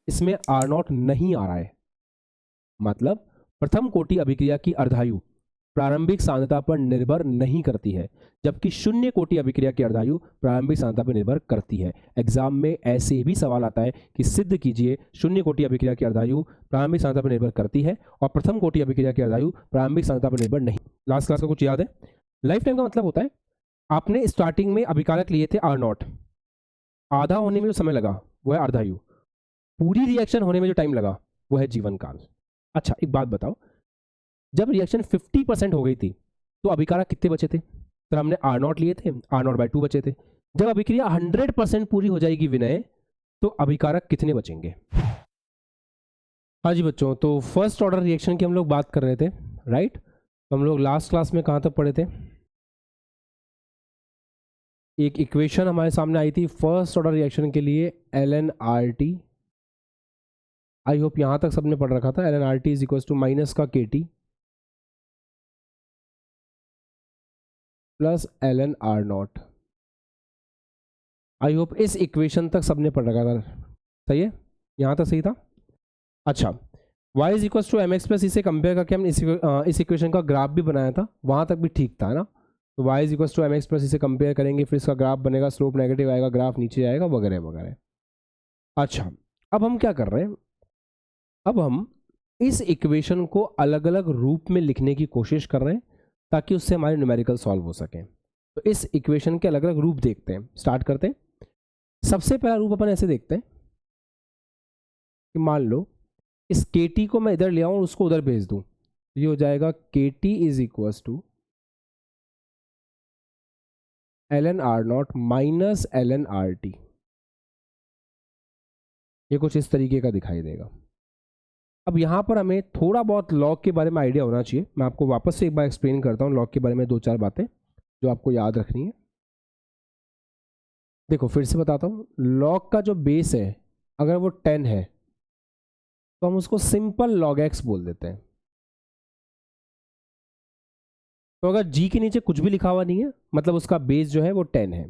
इसमें are not नहीं आ रहा है, मतलब प्रथम कोटि अभिक्रिया की अर्धायु प्रारंभिक सांद्रता पर निर्भर नहीं करती है, जबकि शून्य कोटि अभिक्रिया की अर्धायु प्रारंभिक सांद्रता पर निर्भर करती है। एग्जाम में ऐसे भी सवाल आता है कि सिद्ध कीजिए शून्य कोटि अभिक्रिया की अर्धायु प्रारंभिक सांद्रता पर निर्भर करती है और प्रथम कोटि अभिक्रिया की अर्धायु प्रारंभिक सांद्रता पर निर्भर नहीं। लास्ट क्लास का कुछ याद है? लाइफ टाइम का मतलब होता है आपने स्टार्टिंग में अभिकारक लिए थे आर नॉट, आधा होने में जो समय लगा वो है अर्धायु, पूरी रिएक्शन होने में जो टाइम लगा वो है जीवन काल। अच्छा एक बात बताओ, जब रिएक्शन 50% हो गई थी तो अभिकारक कितने बचे थे? सर हमने आर नॉट लिए थे, आर नॉट बाई 2 बचे थे। जब अभिक्रिया 100% पूरी हो जाएगी विनय, तो अभिकारक कितने बचेंगे? हाँ जी बच्चों, तो फर्स्ट ऑर्डर रिएक्शन की हम लोग बात कर रहे थे, राइट? तो हम लोग लास्ट क्लास में कहाँ तक पढ़े थे? एक इक्वेशन हमारे सामने आई थी फर्स्ट ऑर्डर रिएक्शन के लिए, LnRT। आई होप यहां तक सबने पढ़ रखा था। LnRT is equal to minus का KT plus LnR0। I hope इस इक्वेशन तक सबने पढ़ रखा था, सही है? यहां तक सही था। अच्छा, y is equal to mx plus इसे कंपेयर करके हम इस इक्वेशन का ग्राफ भी बनाया था, वहां तक भी ठीक था ना? तो y is equal to mx plus इसे कंपेयर करेंगे, फिर इसका ग्राफ बनेगा, स्लोप नेगेटिव आएगा, ग्राफ नीचे जाएगा, वगैरह वगैरह। अच्छा, अब हम क्या कर रहे हैं? अब हम इस इक्वेशन को अलग अलग रूप में लिखने की कोशिश कर रहे हैं ताकि उससे हमारे न्यूमेरिकल सॉल्व हो सके। तो इस इक्वेशन के अलग अलग रूप देखते हैं, स्टार्ट करते हैं। सबसे पहला रूप अपन ऐसे देखते हैं कि मान लो इस KT को मैं इधर ले आऊं और उसको उधर भेज दूं, तो ये हो जाएगा KT is equal to LnR0 minus LnRT। ये कुछ इस तरीके का दिखाई देगा। अब यहाँ पर हमें थोड़ा बहुत लॉग के बारे में आइडिया होना चाहिए। मैं आपको वापस से एक बार एक्सप्लेन करता हूँ लॉग के बारे में, 2-4 बातें जो आपको याद रखनी है। देखो फिर से बताता हूँ, लॉग का जो बेस है अगर वो 10 है तो हम उसको सिंपल log x बोल देते हैं। तो अगर g के नीचे कुछ भी लिखा हुआ नहीं है मतलब उसका बेस जो है वो 10 है।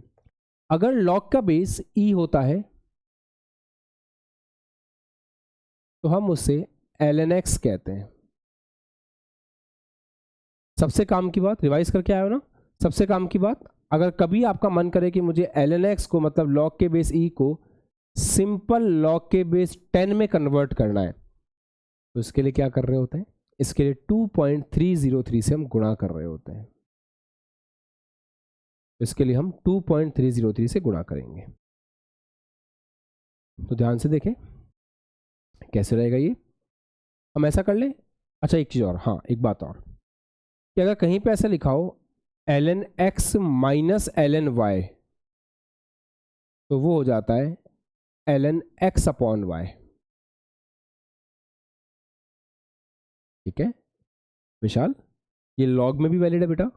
अगर log का बेस e होता है तो हम उसे ln x कहते हैं। सबसे काम की बात, रिवाइज करके आए हो ना? सबसे काम की बात, अगर कभी आपका मन करे कि मुझे ln x को मतलब log के बेस e को सिंपल log के बेस 10 में कन्वर्ट करना है, तो इसके लिए क्या कर रहे होते हैं? इसके लिए 2.303 से हम गुणा कर रहे होते हैं। इसके लिए हम 2.303 से गुणा करेंगे। तो ध्यान से देखें कैसे रहेगा ये। हम ऐसा कर ले। अच्छा एक चीज़ और, हाँ एक बात और, कि अगर कहीं पे ऐसा लिखा हो ln x minus ln y, तो वो हो जाता है ln x अपॉन y। ठीक है विशाल, ये log में भी वैलिड है बेटा।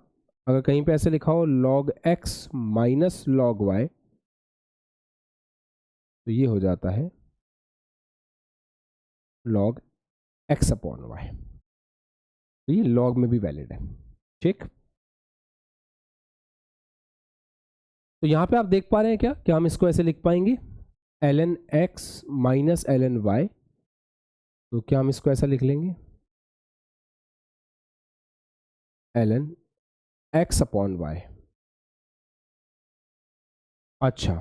अगर कहीं पे ऐसे लिखा हो log x minus log y, तो ये हो जाता है log x अपॉन y। तो ये log में भी वैलिड है। ठीक, तो यहां पे आप देख पा रहे हैं क्या कि हम इसको ऐसे लिख पाएंगे ln x minus ln y। तो क्या हम इसको ऐसा लिख लेंगे ln x अपॉन y। अच्छा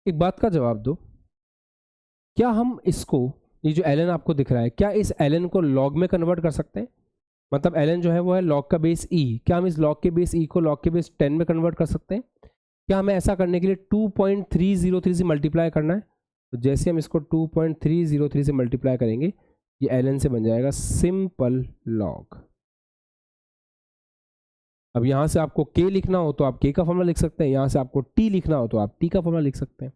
एक बात का जवाब दो, क्या हम इसको, ये जो ln आपको दिख रहा है, क्या इस ln को log में कन्वर्ट कर सकते हैं? मतलब ln जो है वो है log का बेस e, क्या हम इस log के बेस e को log के बेस 10 में कन्वर्ट कर सकते हैं? क्या हमें ऐसा करने के लिए 2.303 से मल्टीप्लाई करना है? तो जैसे हम इसको 2.303 से मल्टीप्लाई करेंगे, ये ln से बन जाएगा सिंपल log। अब यहाँ से आपको k लिखना हो तो आप k का फॉर्मूला लिख सकते हैं, यहाँ से आपको t लिखना हो तो आप t का फॉर्मूला लिख सकते हैं,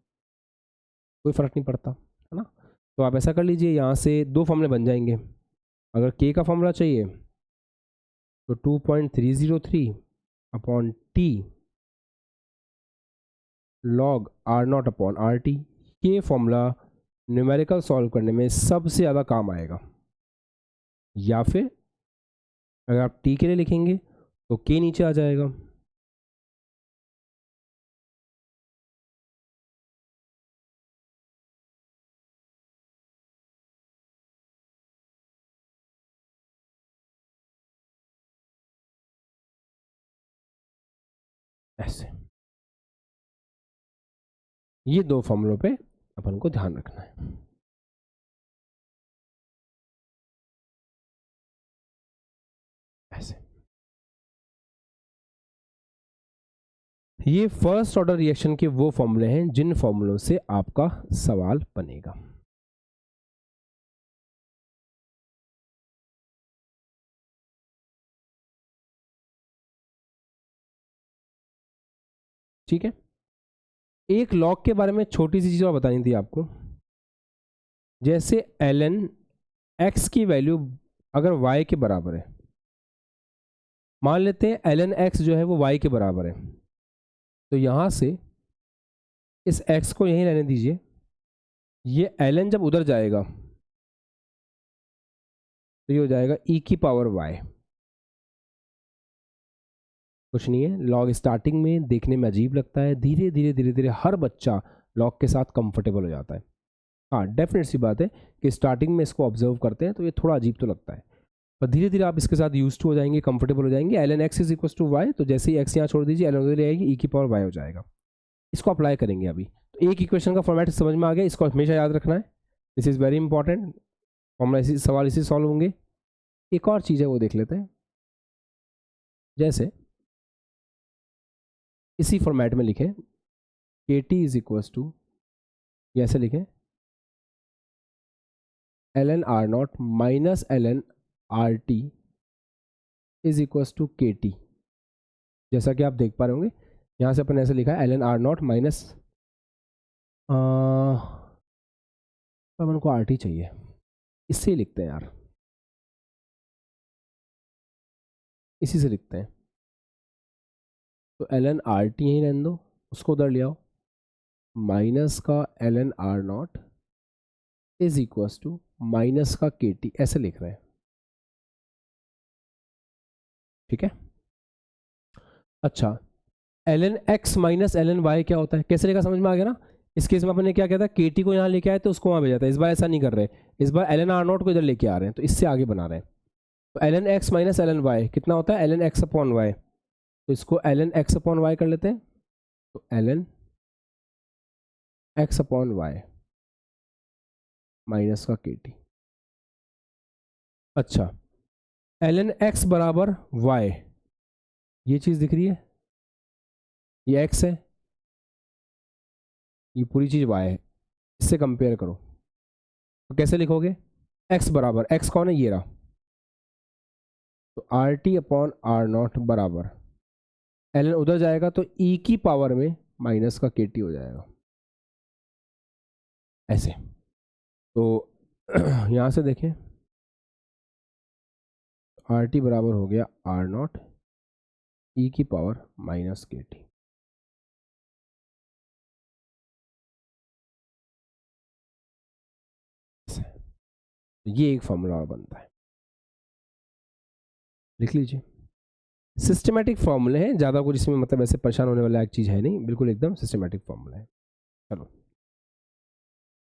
कोई फर्क नहीं पड़ता, है ना? तो आप ऐसा कर लीजिए, यहाँ से 2 फॉर्मूले बन जाएंगे। अगर k का फॉर्मूला चाहिए तो 2.303 upon t log R0 upon RT। ये फॉर्मूला न्यूमेरिकल सॉल्व करने में सबसे ज़्यादा काम आएगा। या फिर अगर आप t के लिए लिखेंगे तो k नीचे आ जाएगा, ऐसे। ये दो फॉर्मूलों पे अपन को ध्यान रखना है। ऐसे। ये फर्स्ट ऑर्डर रिएक्शन के वो फॉर्मूले हैं जिन फॉर्मूलों से आपका सवाल बनेगा। ठीक है। एक लॉग के बारे में छोटी सी चीज और बतानी थी आपको। जैसे ln x की वैल्यू अगर y के बराबर है, मान लेते हैं ln x जो है वो y के बराबर है, तो यहां से इस x को यहीं रहने दीजिए। ये ln जब उधर जाएगा तो ये हो जाएगा e की पावर y। कुछ नहीं है, लॉग स्टार्टिंग में देखने में अजीब लगता है, धीरे धीरे धीरे धीरे हर बच्चा लॉग के साथ कंफर्टेबल हो जाता है। हाँ, डेफिनेट सी बात है कि स्टार्टिंग में इसको ऑब्जर्व करते हैं तो ये थोड़ा अजीब तो लगता है, पर धीरे धीरे आप इसके साथ यूज टू हो जाएंगे, कंफर्टेबल हो जाएंगे। ln x is equal to y, तो जैसे ही x यहाँ छोड़ दीजिए ln उधर आएगी, e की पावर y हो जाएगा। इसको अप्लाई करेंगे अभी। तो एक इक्वेशन का फॉर्मेट समझ में आ गया, इसको हमेशा याद रखना है, this is very important. Formula इसी सवाल इसी सॉल्व होंगे। एक और चीज़ है वो देख लेते हैं। जैसे इसी फॉर्मेट में लिखें के टी इज इक्वल टू, ऐसे लिखें ln r naught minus ln r t is equal to k t. जैसा कि आप देख पा रहे होंगे यहाँ से अपन ऐसे लिखा है ln आर नॉट माइनस, अपन को आर टी चाहिए, इससे ही लिखते हैं यार, इसी से लिखते हैं। तो ln आर टी यहीं रहने दो, उसको उधर ले आओ, माइनस का ln r naught is equal to minus का के टी, ऐसे लिख रहे हैं। ठीक है। अच्छा, ln x minus ln y क्या होता है, कैसे लिखा समझ में आ गया ना। इस केस में अपने क्या कहता है, के टी को यहाँ लेके आए तो उसको वहाँ भेजा था, इस बार ऐसा नहीं कर रहे, इस बार ln आर नॉट को इधर लेके आ रहे हैं, तो इससे आगे बना रहे हैं। तो ln x minus ln y कितना होता है, ln x अपॉन y, तो इसको ln x अपॉन y कर लेते हैं। तो ln x upon y minus का के टी। अच्छा, ln x बराबर y, ये चीज दिख रही है, ये x है, ये पूरी चीज y है, इससे कंपेयर करो तो कैसे लिखोगे, x बराबर, x कौन है, ये रहा, तो r t upon r naught बराबर ln उधर जाएगा तो e की पावर में माइनस का के टी हो जाएगा, ऐसे। तो यहां से देखें, आर टी बराबर हो गया आर नॉट ई की पावर माइनस के टी। ये एक फॉर्मूला और बनता है, लिख लीजिए। सिस्टमैटिक फॉर्मूले हैं, ज़्यादा कुछ इसमें मतलब ऐसे परेशान होने वाला एक चीज़ है नहीं, बिल्कुल एकदम सिस्टमैटिक फॉर्मूला है। चलो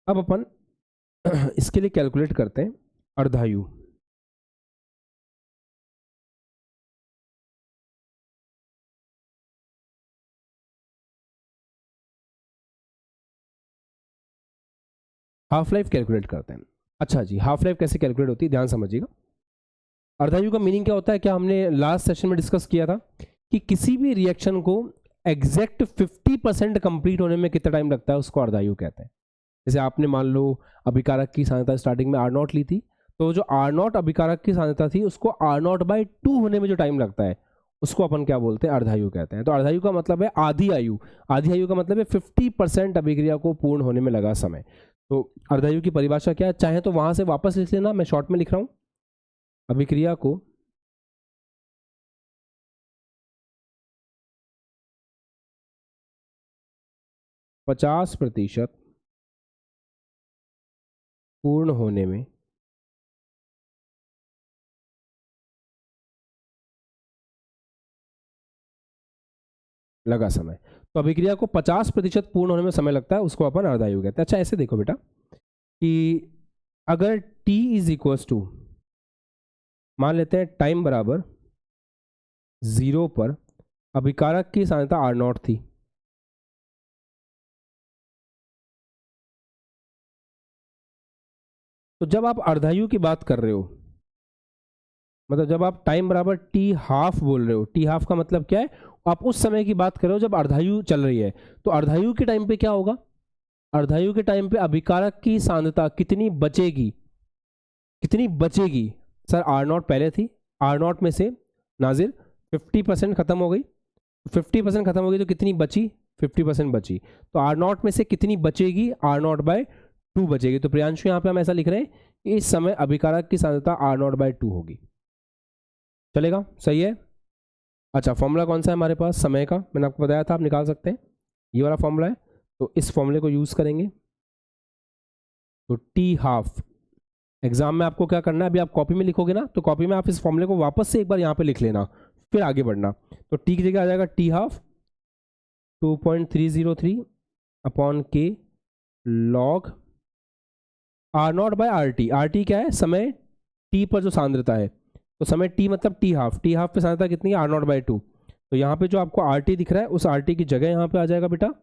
अब अपन इसके लिए कैलकुलेट करते हैं अर्धायु। हाफ लाइफ कैलकुलेट करते हैं। अच्छा जी, हाफ लाइफ कैसे कैलकुलेट होती है, ध्यान समझिएगा। अर्धायु का मीनिंग क्या होता है, क्या हमने लास्ट सेशन में डिस्कस किया था कि किसी भी रिएक्शन को एग्जैक्ट 50% कंप्लीट होने में कितना टाइम लगता है, उसको अर्धायु कहते हैं। जैसे आपने मान लो अभिकारक की सांद्रता स्टार्टिंग में आर नॉट ली थी, तो जो आर नॉट अभिकारक की सांद्रता थी उसको आर नॉट बाई 2 होने में जो टाइम लगता है उसको अपन क्या बोलते हैं, अर्धायु कहते हैं। तो अर्धायु का मतलब है आधी आयु, आधी आयु का मतलब है 50% अभिक्रिया को पूर्ण होने में लगा समय। तो अर्धायु की परिभाषा क्या है, चाहे तो वहां से वापस लिख लेना, मैं शॉर्ट में लिख रहा हूं। अभिक्रिया को पचास प्रतिशत पूर्ण होने में लगा समय, तो अभिक्रिया को 50% पूर्ण होने में समय लगता है, उसको अपन अर्धायु कहते हैं। अच्छा ऐसे देखो बेटा कि अगर t इज इक्वल टू, मान लेते हैं टाइम बराबर 0 पर अभिकारक की सांद्रता आर नॉट थी। तो जब आप अर्धायु की बात कर रहे हो, मतलब जब आप टाइम बराबर टी हाफ बोल रहे हो, टी हाफ का मतलब क्या है, आप उस समय की बात कर रहे हो जब अर्धायु चल रही है। तो अर्धायु के टाइम पे क्या होगा, अर्धायु के टाइम पे अभिकारक की सांद्रता कितनी बचेगी, कितनी बचेगी सर, आर नॉट पहले थी, आर नॉट में से नाजिर 50% खत्म हो गई, 50% खत्म हो गई तो कितनी बची, 50% बची, तो आर नॉट में से कितनी बचेगी, आर नॉट बाय 2 बचेगी। तो प्रियांशु यहाँ पे हम ऐसा लिख रहे हैं कि इस समय अभिकारक की सांद्रता आर नॉट बाय 2 होगी। चलेगा, सही है। अच्छा, फॉर्मूला कौन सा है हमारे पास समय का, मैंने आपको बताया था आप निकाल सकते हैं, ये वाला फॉर्मूला है। तो इस फॉर्मूले को यूज करेंगे। तो टी हाफ, एग्जाम में आपको क्या करना है, अभी आप कॉपी में लिखोगे ना, तो कॉपी में आप इस फॉर्मूले को वापस से एक बार यहाँ पे लिख लेना, फिर आगे बढ़ना। तो टी की जगह आ जाएगा टी हाफ 2.303 अपॉन के log are naught by r t. R t क्या है, समय टी पर जो सांद्रता है, तो समय टी मतलब टी हाफ, टी हाफ पे सांद्रता कितनी है, आर नॉट बाय 2। तो यहाँ पे जो आपको आर टी दिख रहा है, उस आर टी की जगह यहाँ पे आ जाएगा बेटा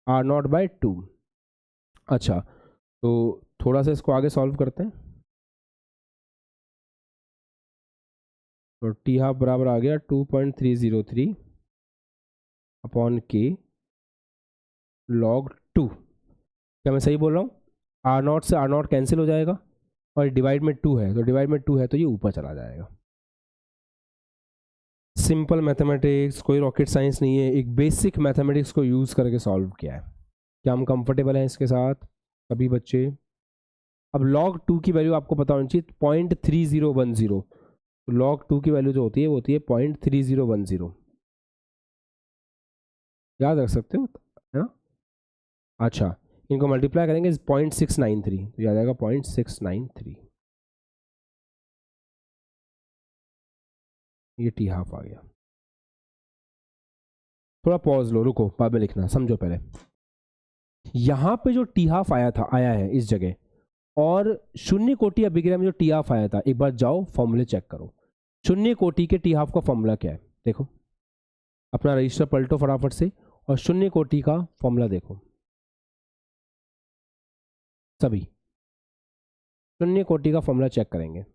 आर नॉट बाय 2। अच्छा, तो थोड़ा सा इसको आगे सॉल्व करते हैं। तो टी हाफ बराबर आ गया 2.303 अपॉन के लॉग 2। क्या मैं सही बोल रहा हूँ, आर नॉट से आर नॉट कैंसिल हो जाएगा, और डिवाइड में 2 है, तो डिवाइड में 2 है तो ये ऊपर चला जाएगा। सिंपल मैथमेटिक्स, कोई रॉकेट साइंस नहीं है, एक बेसिक मैथमेटिक्स को यूज़ करके सॉल्व किया है। क्या हम कंफर्टेबल हैं इसके साथ सभी बच्चे? अब log 2 की वैल्यू आपको पता होनी चाहिए, 0.3010। तो log 2 की वैल्यू जो होती है वो होती है 0.3010, याद रख सकते हो, है ना। अच्छा, इनको मल्टीप्लाई करेंगे 0.693, तो याद आएगा 0.693, ये टी हाफ आ गया। थोड़ा पॉज लो, रुको, बाद में लिखना, समझो पहले। यहाँ पे जो टी हाफ आया है इस जगह, और शून्य कोटि अभिक्रिया में जो टी हाफ आया था, एक बार जाओ फॉर्मूले चेक करो। शून्य कोटि के टी हाफ का फॉर्मूला क्या है, देखो अपना रजिस्टर पलटो फटाफट से, और शून्य कोटि का फॉर्मूला देखो सभी, शून्य कोटि का फॉर्मूला चेक करेंगे।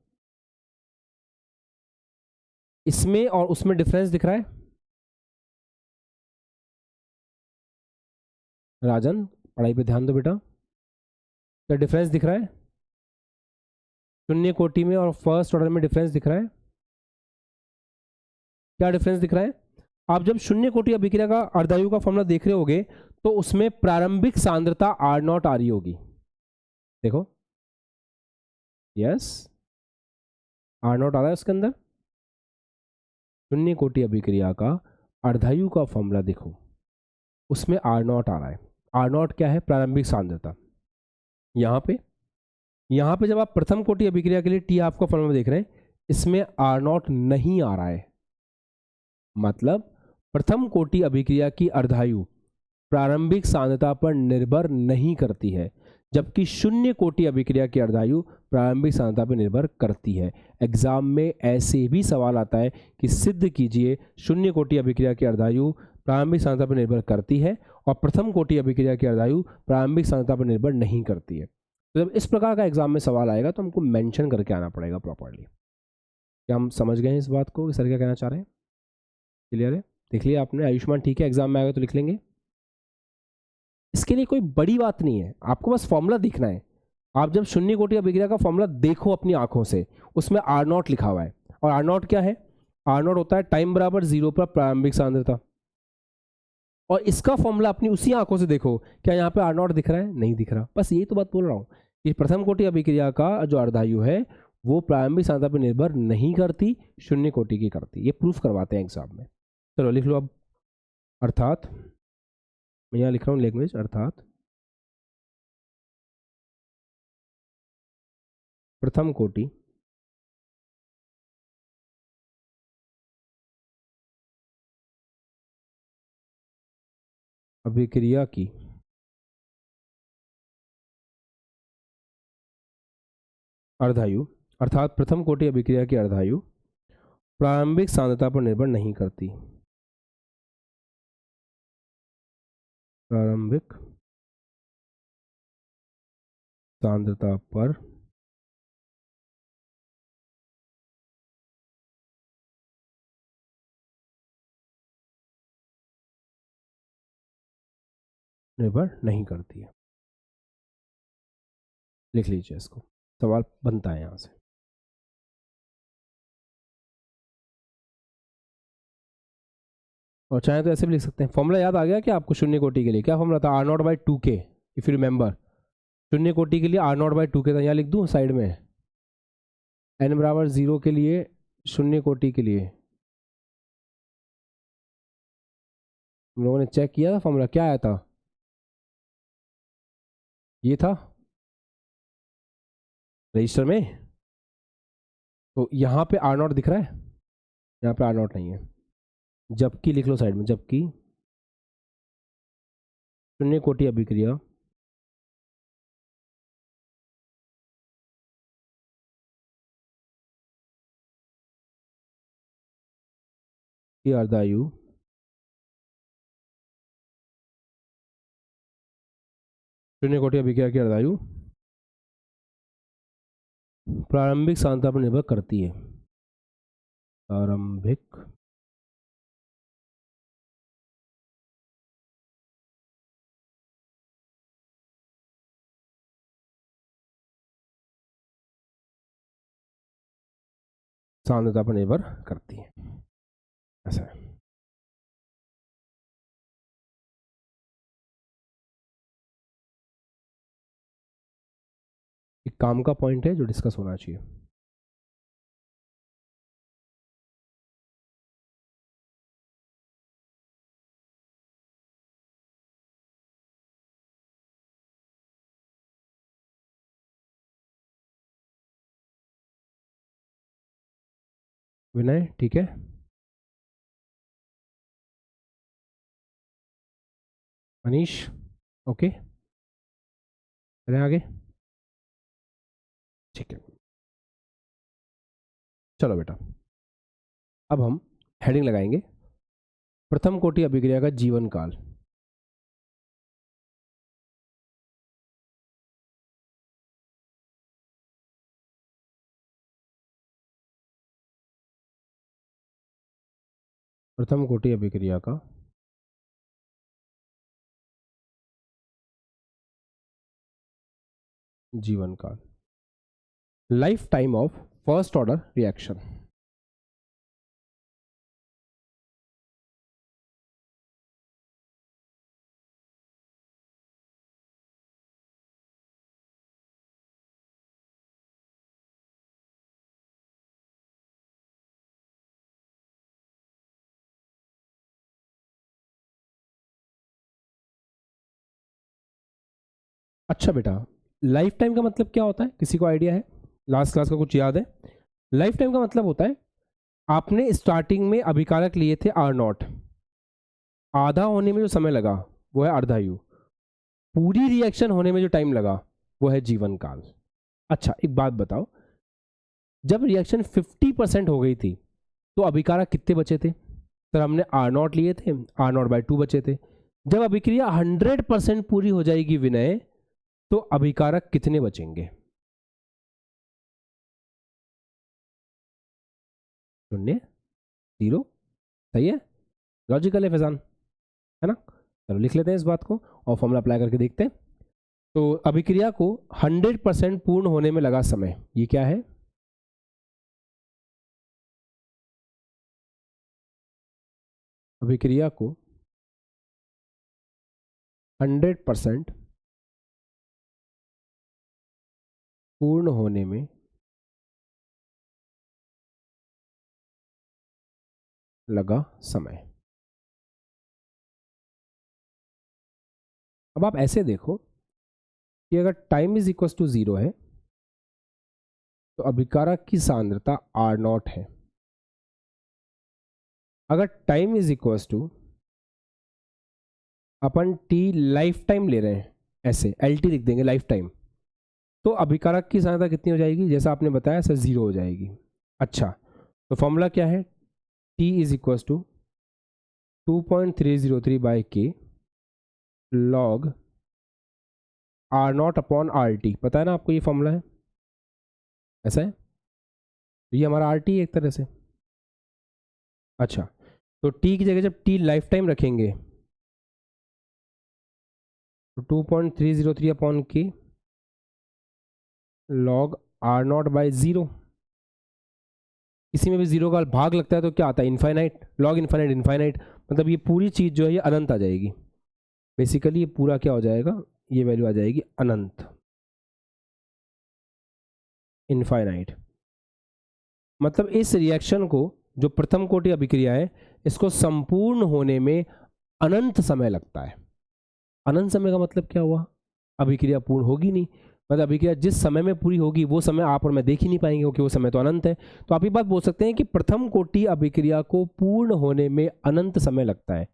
इसमें और उसमें डिफरेंस दिख रहा है राजन, पढ़ाई पे ध्यान दो बेटा, क्या डिफरेंस दिख रहा है, शून्य कोटि में और फर्स्ट ऑर्डर में डिफरेंस दिख रहा है, क्या डिफरेंस दिख रहा है। आप जब शून्य कोटि अभिक्रिया का अर्धायु का फॉर्मूला देख रहे होगे, तो उसमें प्रारंभिक सांद्रता आर नॉट आ रही होगी, देखो, यस, आर नॉट आ रहा है उसके अंदर। शून्य कोटि अभिक्रिया का अर्धायु का फॉर्मूला देखो, उसमें आर नॉट आ रहा है। आर नॉट क्या है, प्रारंभिक सांद्रता। यहाँ पे जब आप प्रथम कोटि अभिक्रिया के लिए टी हाफ का फॉर्मूला देख रहे हैं, इसमें आर नॉट नहीं आ रहा है, मतलब प्रथम कोटि अभिक्रिया की अर्धायु प्रारंभिक सांद्रता पर निर्भर नहीं करती है, जबकि शून्य कोटि अभिक्रिया की अर्धायु प्रारंभिक सांद्रता पर निर्भर करती है। एग्जाम में ऐसे भी सवाल आता है कि सिद्ध कीजिए शून्य कोटि अभिक्रिया की अर्धायु प्रारंभिक सांद्रता पर निर्भर करती है और प्रथम कोटि अभिक्रिया की अर्धायु प्रारंभिक सांद्रता पर निर्भर नहीं करती है। तो जब इस प्रकार का एग्जाम में सवाल आएगा तो हमको मेंशन करके आना पड़ेगा प्रॉपर्ली। क्या हम समझ गए हैं इस बात को, सर क्या कहना चाह रहे हैं, क्लियर है? देख लिया आपने, आयुष्मान ठीक है, एग्जाम में आएगा तो लिख लेंगे। इसके लिए कोई बड़ी बात नहीं है, आपको बस फॉर्मूला दिखना है। आप जब शून्य कोटि अभिक्रिया का फॉर्मूला देखो अपनी आंखों से, उसमें आर नॉट लिखा हुआ है, और आर नॉट क्या है, आर नॉट होता है टाइम बराबर 0 पर प्रारंभिक सांद्रता। और इसका फॉर्मूला अपनी उसी आंखों से देखो, क्या यहाँ पे आर नॉट दिख रहा है, नहीं दिख रहा। बस यही तो बात बोल रहा हूँ कि प्रथम कोटि अभिक्रिया का जो अर्धायु है वो प्रारंभिक सांद्रता पर निर्भर नहीं करती, शून्य कोटि की करती। ये प्रूफ करवाते हैं एग्जाम में। चलो लिख लो अब, अर्थात मैं यहाँ लिख रहा हूँ लैंग्वेज, अर्थात प्रथम कोटि अभिक्रिया की अर्धायु, अर्थात प्रथम कोटि अभिक्रिया की अर्धायु प्रारंभिक सांद्रता पर निर्भर नहीं करती। प्रारंभिक सांद्रता पर निर्भर नहीं करती है। लिख लीजिए इसको, सवाल बनता है यहां से। और चाहे तो ऐसे भी लिख सकते हैं। फॉर्मूला याद आ गया क्या आपको शून्य कोटि के लिए? क्या फॉर्मूला था? R0 by 2K, if you remember. शून्य कोटि के लिए R0 बाई 2K था, यहाँ लिख दूँ साइड में। n बराबर 0 के लिए, शून्य कोटि के लिए हम लोगों ने चेक किया था फॉर्मूला, क्या आया था? ये था रजिस्टर में। तो यहाँ पे R0 दिख रहा है, यहाँ पे R0 नहीं है। जबकि लिख लो साइड में, जबकि शून्य कोटि अभिक्रिया की अर्धायु शून्य कोटि अभिक्रिया की अर्धायु प्रारंभिक सांद्रता पर निर्भर करती है। प्रारंभिक सांद्रता पर निर्भर करती है, ऐसा है। एक काम का पॉइंट है जो डिस्कस होना चाहिए। विनय ठीक है? मनीष ओके? चलें आगे? ठीक है, चलो बेटा, अब हम हेडिंग लगाएंगे प्रथम कोटि अभिक्रिया का जीवन काल। प्रथम कोटि अभिक्रिया का जीवन काल, life time of first order reaction. अच्छा बेटा, लाइफ टाइम का मतलब क्या होता है? किसी को आइडिया है? लास्ट क्लास का कुछ याद है? लाइफ टाइम का मतलब होता है, आपने स्टार्टिंग में अभिकारक लिए थे R0, आधा होने में जो समय लगा वो है अर्धायु, पूरी रिएक्शन होने में जो टाइम लगा वो है जीवन काल। अच्छा एक बात बताओ, जब रिएक्शन 50% हो गई थी तो अभिकारक कितने बचे थे? सर हमने R0 लिए थे, R0 बाई 2 बचे थे। जब अभिक्रिया 100% पूरी हो जाएगी विनय, तो अभिकारक कितने बचेंगे? शून्य, 0। सही है, लॉजिकल है फैजान, है ना? चलो लिख लेते हैं इस बात को और फॉर्मूला अप्लाई करके देखते हैं। तो अभिक्रिया को 100% पूर्ण होने में लगा समय, ये क्या है? अभिक्रिया को 100% पूर्ण होने में लगा समय। अब आप ऐसे देखो कि अगर टाइम इज इक्वल टू 0 है तो अभिकारक की सांद्रता R0 है। अगर टाइम इज इक्वल टू, अपन टी लाइफ टाइम ले रहे हैं, ऐसे LT लिख देंगे लाइफ टाइम, तो अभिकारक की सांद्रता कितनी हो जाएगी? जैसा आपने बताया सर 0 हो जाएगी। अच्छा तो फॉर्मूला क्या है? T is equal to 2.303 by K log r not upon are t, पता है ना आपको ये फॉर्मूला है, ऐसा है, ये हमारा आर टी एक तरह से। अच्छा, तो टी की जगह जब टी लाइफ टाइम रखेंगे तो 2.303 अपॉन के log are not by zero, किसी में भी जीरो का भाग लगता है तो क्या आता है, इनफाइनाइट, लॉग इनफाइनाइट इनफाइनाइट, मतलब ये पूरी चीज़ जो है ये अनंत आ जाएगी। बेसिकली ये पूरा क्या हो जाएगा, ये वैल्यू आ जाएगी अनंत, इनफाइनाइट। मतलब इस रिएक्शन को, जो प्रथम कोटि अभिक्रिया है, इसको संपूर्ण होने में अनंत समय लगता है। अनंत समय का मतलब क्या हुआ, अभिक्रिया पूर्ण होगी नहीं, मतलब अभिक्रिया जिस समय में पूरी होगी वो समय आप और मैं देख ही नहीं पाएंगे क्योंकि वो समय तो अनंत है। तो आप ये बात बोल सकते हैं कि प्रथम कोटि अभिक्रिया को पूर्ण होने में अनंत समय लगता है,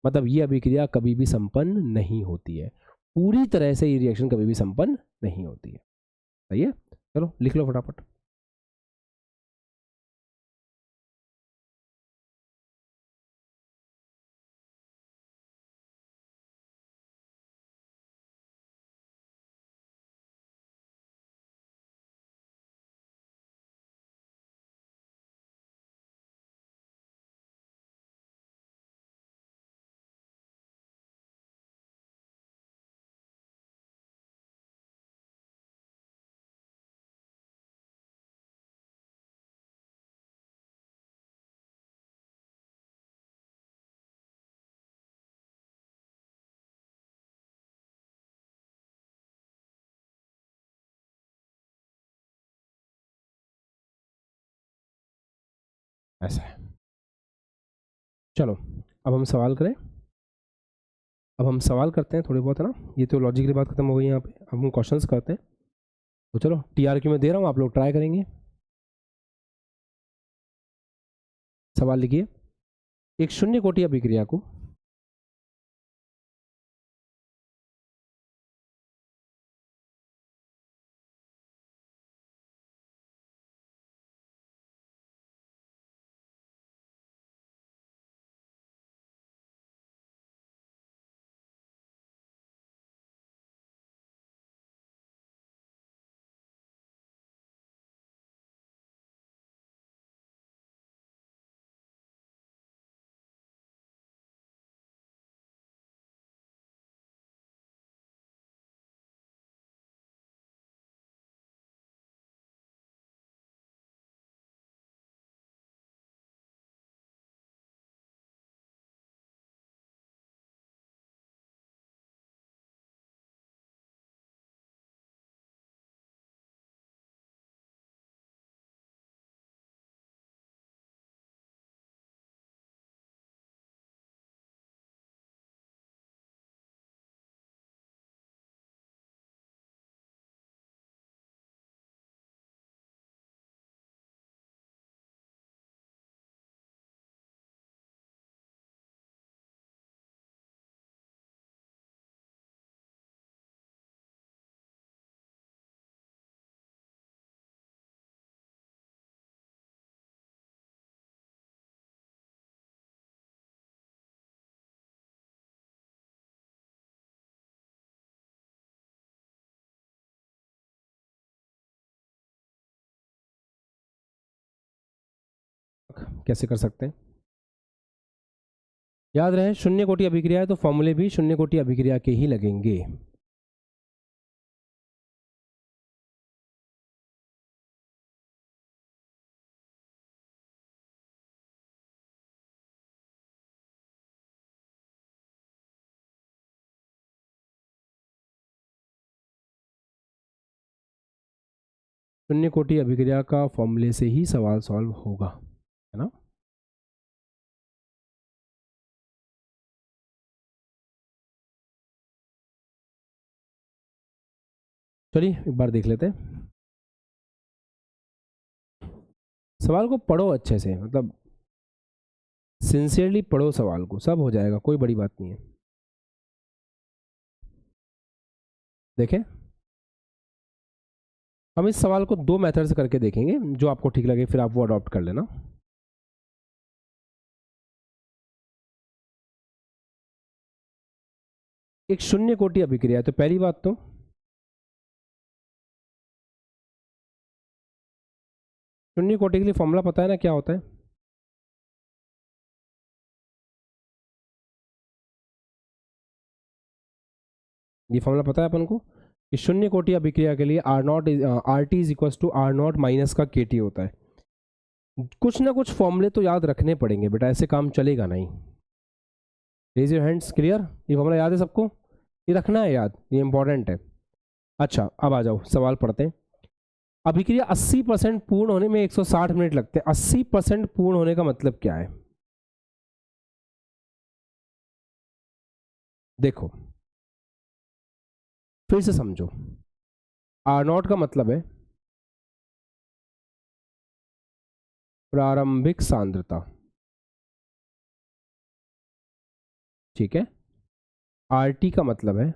मतलब ये अभिक्रिया कभी भी संपन्न नहीं होती है, पूरी तरह से ये रिएक्शन कभी भी संपन्न नहीं होती है। सही है, चलो लिख लो फटाफट। ऐसा है, चलो अब हम सवाल करें। अब हम सवाल करते हैं थोड़े बहुत, है ना, ये तो लॉजिकली बात खत्म हो गई यहाँ पे, अब हम क्वेश्चंस करते हैं। तो चलो टीआरक्यू में दे रहा हूँ, आप लोग ट्राई करेंगे। सवाल लिखिए, एक शून्य कोटि अभिक्रिया को कैसे कर सकते हैं, याद रहे शून्य कोटि अभिक्रिया है तो फॉर्मूले भी शून्य कोटि अभिक्रिया के ही लगेंगे। शून्य कोटि अभिक्रिया का फॉर्मूले से ही सवाल सॉल्व होगा, है ना। चलिए एक बार देख लेते हैं, सवाल को पढ़ो अच्छे से, मतलब सिंसियरली पढ़ो सवाल को, सब हो जाएगा, कोई बड़ी बात नहीं है। देखें, हम इस सवाल को दो मेथड से करके देखेंगे, जो आपको ठीक लगे फिर आप वो अडॉप्ट कर लेना। एक शून्य कोटि अभिक्रिया है, तो पहली बात तो शून्य कोटि के लिए फॉर्मूला पता है ना क्या होता है? ये फॉर्मूला पता है अपन को कि शून्य कोटि अभिक्रिया के लिए r t is equal to r naught minus का के टी होता है। कुछ ना कुछ फॉर्मूले तो याद रखने पड़ेंगे बेटा, ऐसे काम चलेगा नहीं। Raise your hands, clear? ये फॉर्मूला याद है सबको? ये रखना है याद, ये इंपॉर्टेंट है। अच्छा अब आ जाओ सवाल पढ़ते हैं। अभिक्रिया 80% पूर्ण होने में 160 मिनट लगते हैं। 80% पूर्ण होने का मतलब क्या है? देखो फिर से समझो, आर नॉट का मतलब है प्रारंभिक सांद्रता, ठीक है? आर टी का मतलब है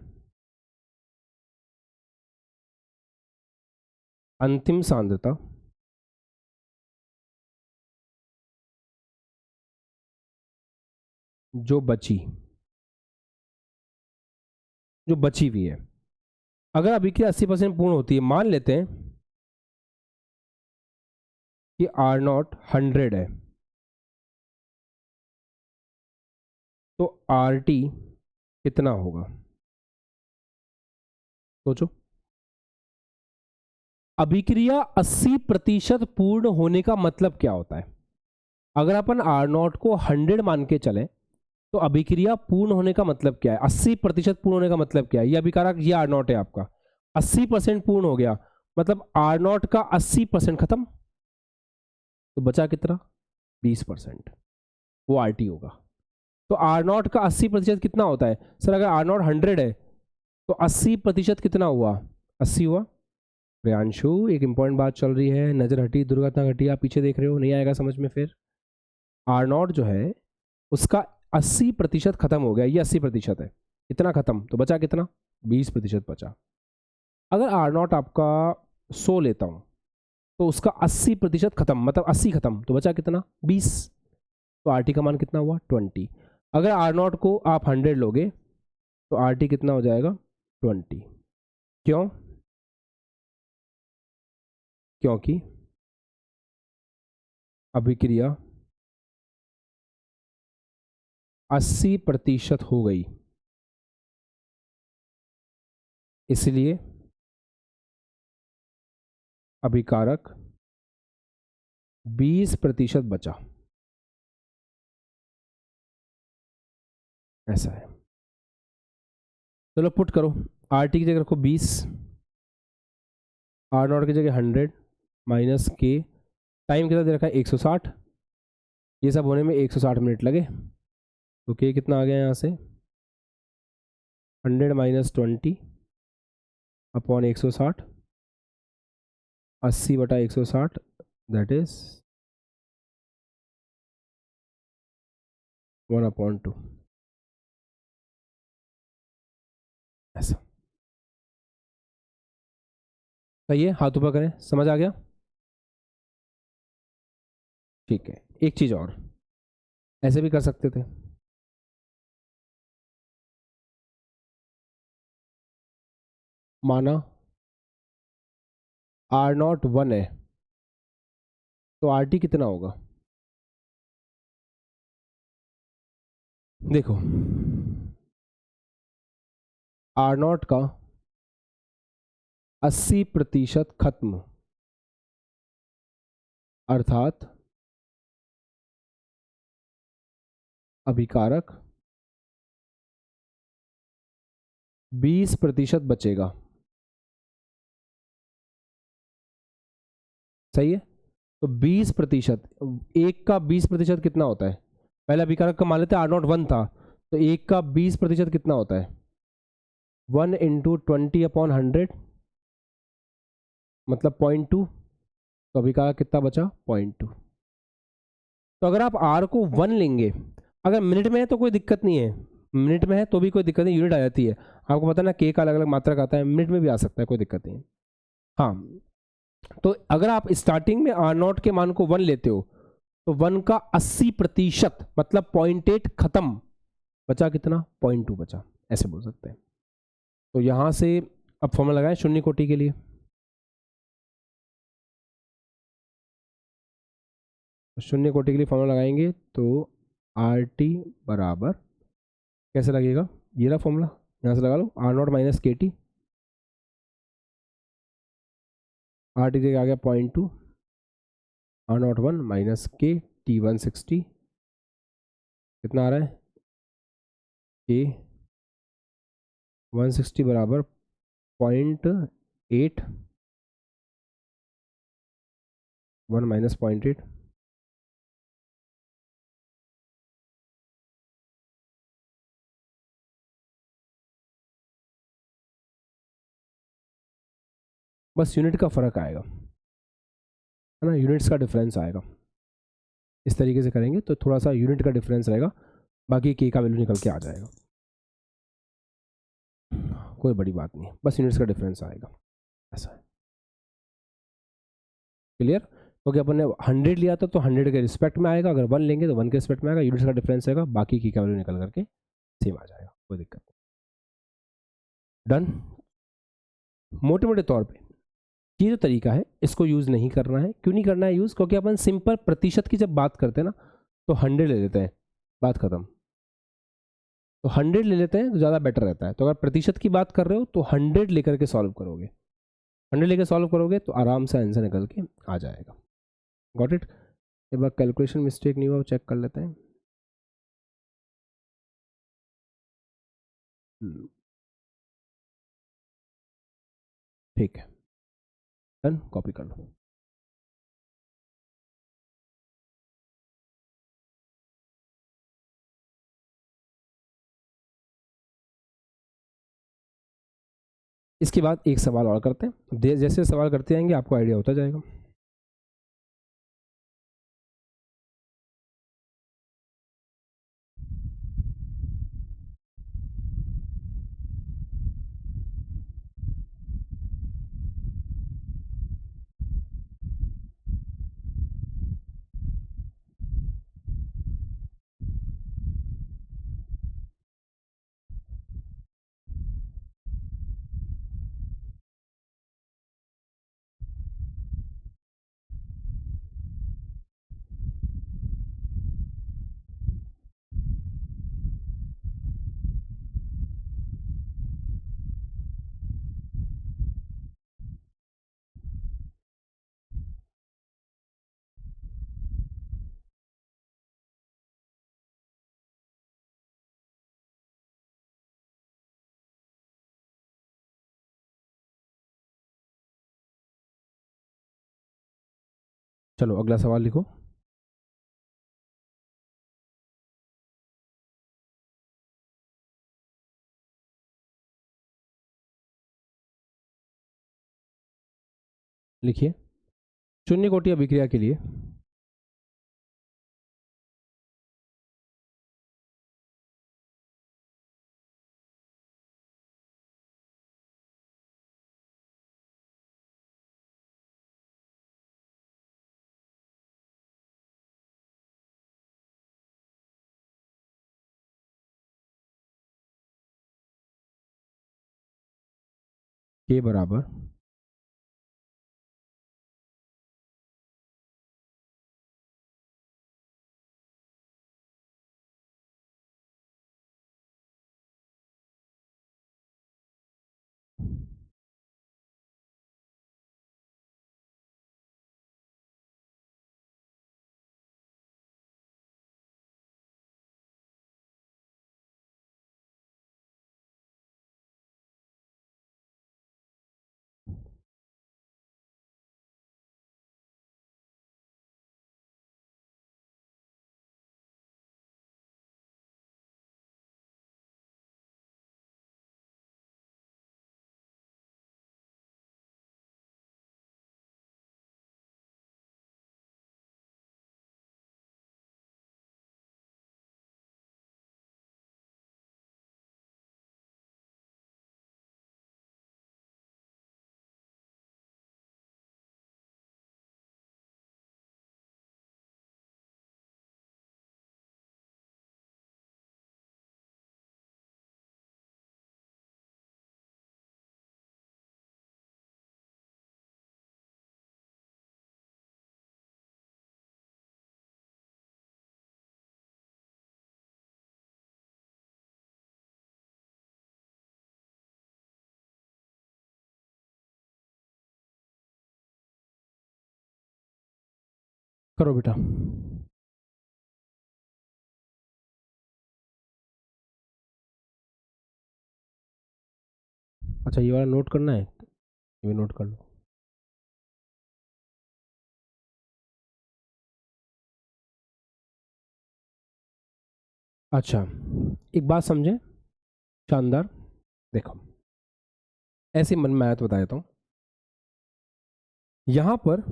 अंतिम सांद्रता, जो बची हुई है। अगर अभिक्रिया 80% पूर्ण होती है, मान लेते हैं कि आर नॉट 100 है, तो आर टी कितना होगा? सोचो। अभिक्रिया 80% पूर्ण होने का मतलब क्या होता है? अगर अपन आर नॉट को 100 मान के चले तो अभिक्रिया पूर्ण होने का मतलब क्या है? 80% पूर्ण होने का मतलब क्या है? ये अभिकारक, ये आर नॉट है आपका, 80% पूर्ण हो गया मतलब आर नॉट का 80% खत्म, तो बचा कितना? 20%, वो आर टी होगा। तो आर नॉट का 80% कितना होता है? सर अगर आर नॉट 100 है तो 80% कितना हुआ? 80 हुआ। प्रियांशु एक इंपॉर्टेंट बात चल रही है, नजर हटी, दुर्घटना घटी, आप पीछे देख रहे हो, नहीं आएगा समझ में फिर। आर नॉट जो है उसका 80% खत्म हो गया, ये 80% है, इतना खत्म, तो बचा कितना? 20% बचा। अगर आर नॉट आपका 100 लेता हूं तो उसका 80% खत्म, मतलब 80 खत्म, तो बचा कितना? 20। तो आर टी का मान कितना हुआ? 20। अगर आर नॉट को आप 100 लोगे तो आर टी कितना हो जाएगा? 20। क्यों? क्योंकि अभिक्रिया 80% हो गई, इसलिए अभिकारक 20% बचा। ऐसा है। चलो पुट करो, आर टी की जगह रखो 20, आर नॉट की जगह 100 माइनस के, टाइम कितना दे रखा है? 160। ये सब होने में 160 मिनट लगे, तो के कितना आ गया यहाँ से? 100 माइनस 20 अपॉन 160, 80 बटा 160, दैट इज 1/2। ऐसा सही है, हाथ ऊपर करें, समझ आ गया? ठीक है, एक चीज और, ऐसे भी कर सकते थे। माना आर नॉट 1 है तो आर टी कितना होगा? देखो आर नॉट का 80% खत्म, अर्थात अभिकारक 20% बचेगा। सही है? तो 20%, एक का 20% कितना होता है? पहले अभिकारक का मान लेते हैं आर नॉट 1 था, तो एक का 20% कितना होता है? 1 इंटू 20/100, मतलब 0.2। तो अभिकारक कितना बचा? 0.2। तो अगर आप आर को 1 लेंगे, अगर मिनट में है तो कोई दिक्कत नहीं है, मिनट में है तो भी कोई दिक्कत नहीं, यूनिट आ जाती है। आपको पता है ना, के का अलग अलग मात्रक आता है, मिनट में भी आ सकता है, कोई दिक्कत नहीं। हाँ, तो अगर आप स्टार्टिंग में आर नॉट के मान को 1 लेते हो तो 1 का 80% मतलब 0.8 खत्म, बचा कितना? 0.2 बचा। ऐसे बोल सकते हैं। तो यहाँ से अब फॉर्मूला लगाएं शून्य कोटि के लिए। शून्य कोटि के लिए फॉर्मूला लगाएंगे तो आर टी बराबर कैसे लगेगा, ये रहा फॉर्मूला, यहाँ से लगा लो, are naught minus k t, r T जगह आ गया 0.2, are not 1 minus k T 160, कितना आ रहा है के 160 बराबर 0.8, 1 माइनस 0.8, बस यूनिट का फर्क आएगा, है ना, यूनिट्स का डिफरेंस आएगा। इस तरीके से करेंगे तो थोड़ा सा यूनिट का डिफरेंस रहेगा, बाकी के का वैल्यू निकल के आ जाएगा, कोई बड़ी बात नहीं, बस यूनिट्स का डिफरेंस आएगा, ऐसा है। क्लियर? क्योंकि अपन ने 100 लिया था तो 100 के रिस्पेक्ट में आएगा, अगर 1 लेंगे तो 1 के रिस्पेक्ट में आएगा, यूनिट्स का डिफरेंस आएगा, बाकी की का वैल्यू निकल करके सेम आ जाएगा, कोई दिक्कत नहीं। डन। मोटे मोटे तौर पे ये जो तरीका है इसको यूज़ नहीं करना है। क्यों नहीं करना है यूज़? क्योंकि अपन सिंपल प्रतिशत की जब बात करते हैं ना तो 100 ले लेते हैं, बात खत्म। तो 100 ले लेते हैं तो ज़्यादा बेटर रहता है। तो अगर प्रतिशत की बात कर रहे हो तो 100 लेकर के सॉल्व करोगे, 100 लेकर सॉल्व करोगे तो आराम से आंसर निकल के आ जाएगा। Got it? एक बार कैलकुलेशन मिस्टेक नहीं हुआ वो चेक कर लेते हैं। ठीक है, डन, कॉपी कर लो। इसके बाद एक सवाल और करते हैं, जैसे सवाल करते जाएंगे आपको आइडिया होता जाएगा। चलो अगला सवाल लिखो। लिखिए, शून्य कोटि अभिक्रिया के लिए के बराबर करो बेटा। अच्छा ये वाला नोट करना है, ये नोट कर लो। अच्छा एक बात समझे, शानदार। देखो ऐसे मन में आया तो बता देता हूँ। यहाँ पर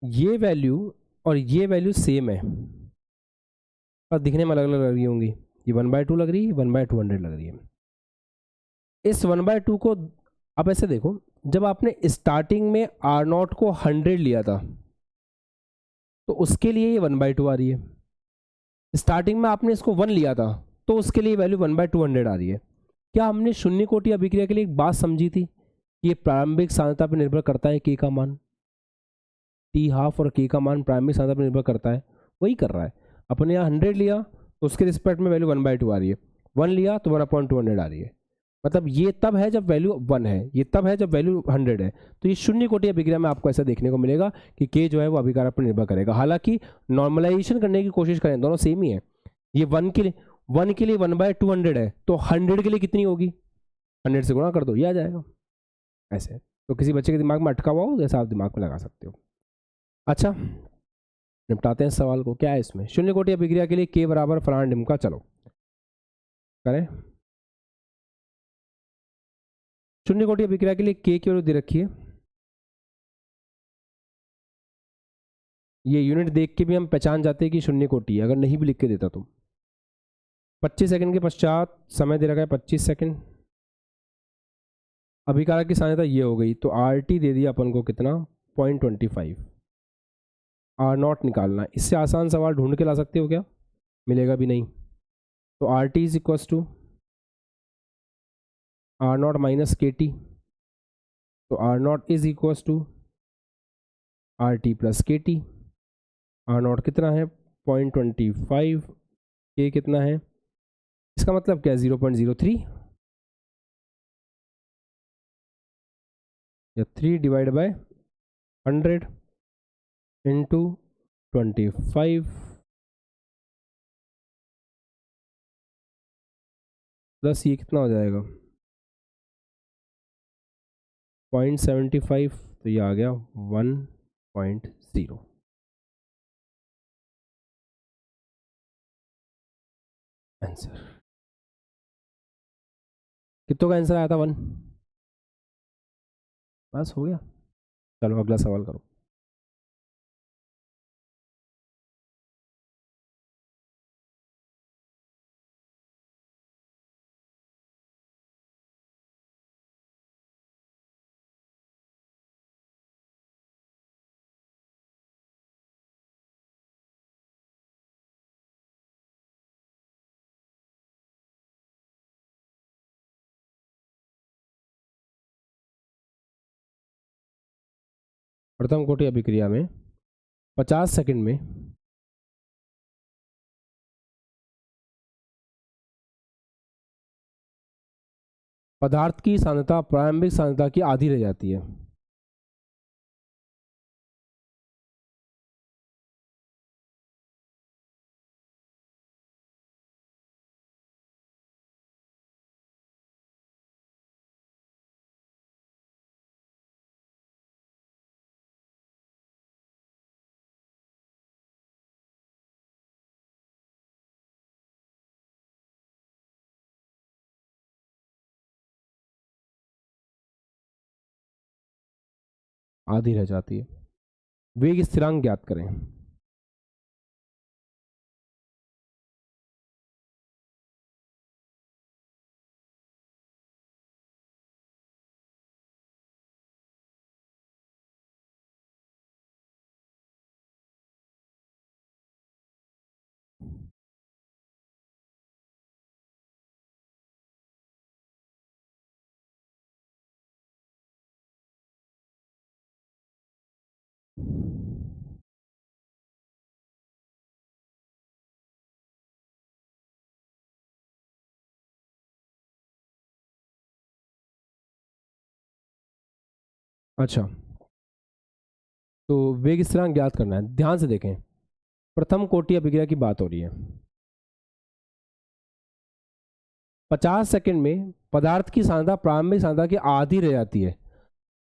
ये वैल्यू और ये वैल्यू सेम है, पर दिखने में अलग अलग लग रही होंगी। ये 1/2 लग रही है, 1/200 लग रही है। इस 1/2 को आप ऐसे देखो, जब आपने स्टार्टिंग में R0 को 100 लिया था तो उसके लिए ये 1/2 आ रही है। स्टार्टिंग में आपने इसको 1 लिया था तो उसके लिए वैल्यू 1/200 आ रही है। क्या हमने शून्य कोटि अभिक्रिया के लिए एक बात समझी थी कि ये प्रारंभिक सांद्रता पर निर्भर करता है के का मान, टी हाफ और के का मान प्रारंभिक सांद्रता पर निर्भर करता है। वही कर रहा है। अपने यहाँ 100 लिया तो उसके रिस्पेक्ट में वैल्यू 1/2 आ रही है, 1 लिया तो 1/200 आ रही है। मतलब ये तब है जब वैल्यू 1 है, ये तब है जब वैल्यू 100 है। तो ये शून्य कोटि अभिक्रिया में आपको ऐसा देखने को मिलेगा कि के जो है वो अभिकार पर निर्भर करेगा। हालांकि नॉर्मलाइजेशन करने की कोशिश करें दोनों सेम ही है। ये 1 के लिए 1/200 है तो 100 के लिए कितनी होगी, 100 से गुणा कर दो, ये आ जाएगा। ऐसे तो किसी बच्चे के दिमाग में अटका हुआ हो जैसा आप दिमाग में लगा सकते हो। अच्छा निपटाते हैं सवाल को। क्या है इसमें, शून्य कोटि अभिक्रिया के लिए के बराबर फलान डिम का, चलो करें। शून्य कोटि अभिक्रिया के लिए के की वैल्यू दे रखी है। ये यूनिट देख के भी हम पहचान जाते हैं कि शून्य कोटि है, अगर नहीं भी लिख के देता तो। 25 सेकंड के पश्चात समय दे रखा है 25 सेकंड। अभिकारक की सांद्रता ये हो गई तो आर टी दे दिया अपन को कितना, 0.25। आर नॉट निकालना, इससे आसान सवाल ढूंढ के ला सकते हो क्या, मिलेगा भी नहीं। तो r t is equals to r naught minus k t, तो r naught is equals to r t plus k t. R naught कितना है 0.25, के कितना है, इसका मतलब क्या है 0.03 या 3 डिवाइड बाय 100 इंटू 25 प्लस ये कितना हो जाएगा 0.75, तो ये आ गया 1.0। आंसर कितनों का आंसर आया था 1, बस हो गया। चलो अगला सवाल करो। प्रथम कोटि अभिक्रिया में 50 सेकंड में पदार्थ की सांद्रता प्रारंभिक सांद्रता की आधी रह जाती है। आधी रह जाती है। वेग स्थिरांक ज्ञात करें। अच्छा तो वेग स्थिरांक ज्ञात करना है। ध्यान से देखें, प्रथम कोटि अभिक्रिया की बात हो रही है। 50 सेकंड में पदार्थ की सांद्रता प्रारंभिक सांद्रता की आधी रह जाती है,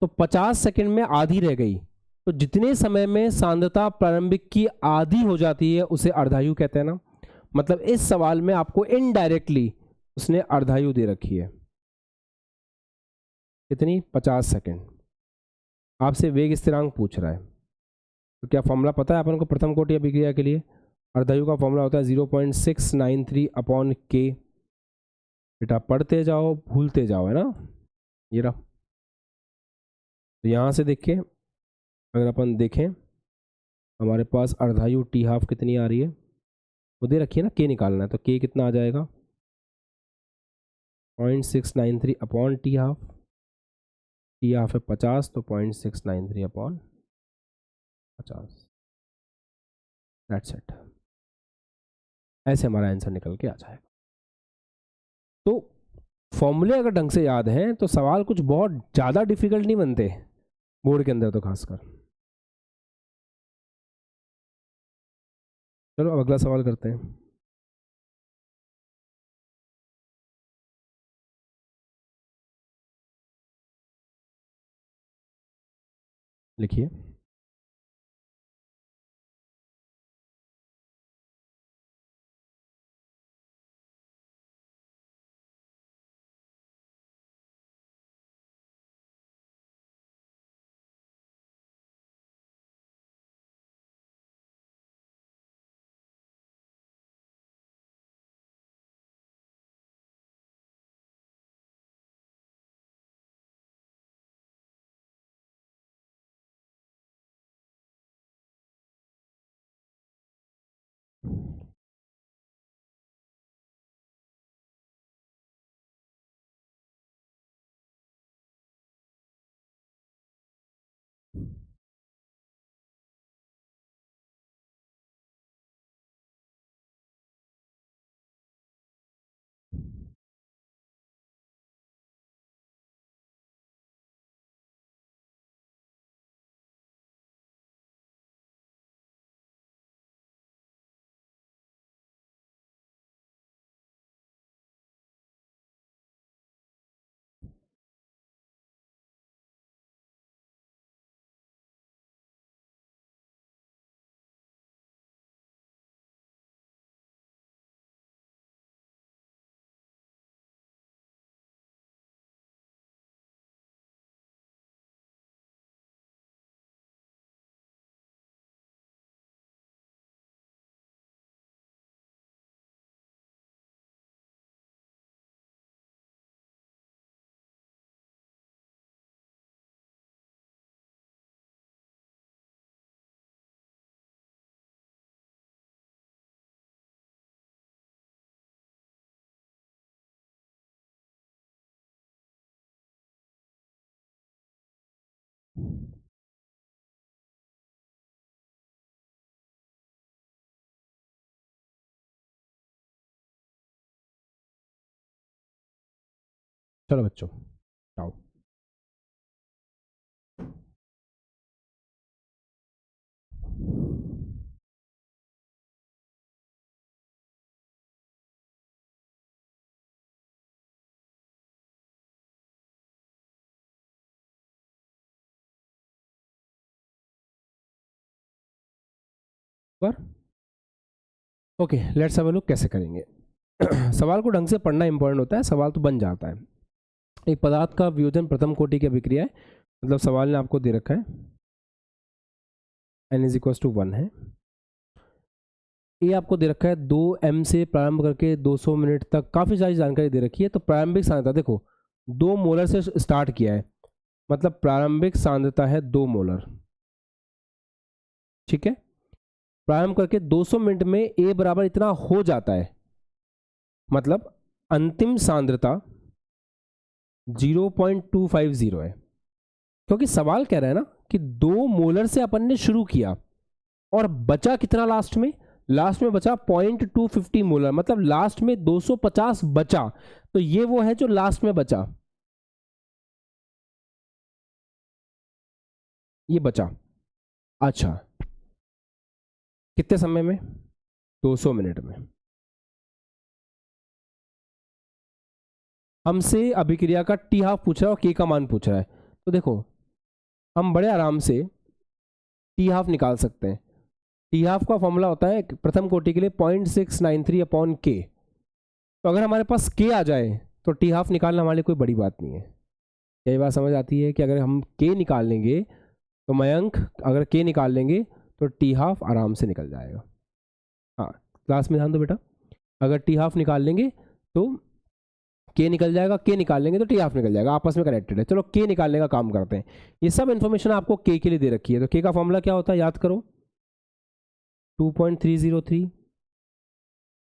तो 50 सेकंड में आधी रह गई, तो जितने समय में सांद्रता प्रारंभिक की आधी हो जाती है उसे अर्धायु कहते हैं ना। मतलब इस सवाल में आपको इनडायरेक्टली उसने अर्धायु दे रखी है। कितनी? 50 सेकंड। आपसे वेग स्थिरांक पूछ रहा है, तो क्या फॉर्मूला पता है अपन को प्रथम कोटि अभिक्रिया के लिए? अर्धायु का फॉर्मूला होता है 0.693 अपॉन के। बेटा पढ़ते जाओ भूलते जाओ, है ना। ये रहा। तो यहाँ से देखिए, अगर अपन देखें हमारे पास अर्धायु टी हाफ कितनी आ रही है, वो दे रखी है ना, के निकालना है, तो के कितना आ जाएगा? 0.693 अपॉन टी हाफ है 50, तो 0.693 अपॉन 50, दैट्स इट। ऐसे हमारा आंसर निकल के आ जाएगा। तो फॉर्मूले अगर ढंग से याद हैं तो सवाल कुछ बहुत ज़्यादा डिफिकल्ट नहीं बनते बोर्ड के अंदर, तो खासकर। चलो अब अगला सवाल करते हैं। लिखिए। चलो बच्चों आओ। पर okay, let's have a look कैसे करेंगे। सवाल को ढंग से पढ़ना इंपॉर्टेंट होता है, सवाल तो बन जाता है। एक पदार्थ का वियोजन प्रथम कोटि की अभिक्रिया है, मतलब सवाल ने आपको दे रखा है n इज इक्वल टू 1 है। ये आपको दे रखा है 2m से प्रारंभ करके 200 मिनट तक, काफ़ी सारी जानकारी दे रखी है। तो प्रारंभिक सांद्रता देखो 2 मोलर से स्टार्ट किया है, मतलब प्रारंभिक सांद्रता है 2 मोलर। ठीक है, प्रारंभ करके 200 मिनट में a बराबर इतना हो जाता है, मतलब अंतिम सांद्रता 0.250 है। क्योंकि सवाल कह रहा है ना कि 2 मोलर से अपन ने शुरू किया और बचा कितना लास्ट में? लास्ट में बचा 0.250 मोलर, मतलब लास्ट में 250 बचा। तो ये वो है जो लास्ट में बचा, ये बचा। अच्छा, कितने समय में? 200 मिनट में। हमसे अभिक्रिया का टी हाफ पूछ रहा है और के का मान पूछ रहा है। तो देखो, हम बड़े आराम से टी हाफ निकाल सकते हैं। टी हाफ का फॉर्मूला होता है प्रथम कोटि के लिए 0.693 अपॉन के। तो अगर हमारे पास के आ जाए तो टी हाफ निकालना हमारे लिए कोई बड़ी बात नहीं है। यही बात समझ आती है कि अगर हम के निकाल लेंगे तो मयंक, अगर के निकाल लेंगे तो टी हाफ आराम से निकल जाएगा। हाँ, क्लास में ध्यान दो बेटा। अगर टी हाफ निकाल लेंगे तो के निकल जाएगा, के निकाल लेंगे तो टी हाफ निकल जाएगा, आपस में कनेक्टेड है। चलो के निकालने का काम करते हैं। ये सब इन्फॉर्मेशन आपको के लिए दे रखी है। तो के का फॉर्मूला क्या होता है याद करो, 2.303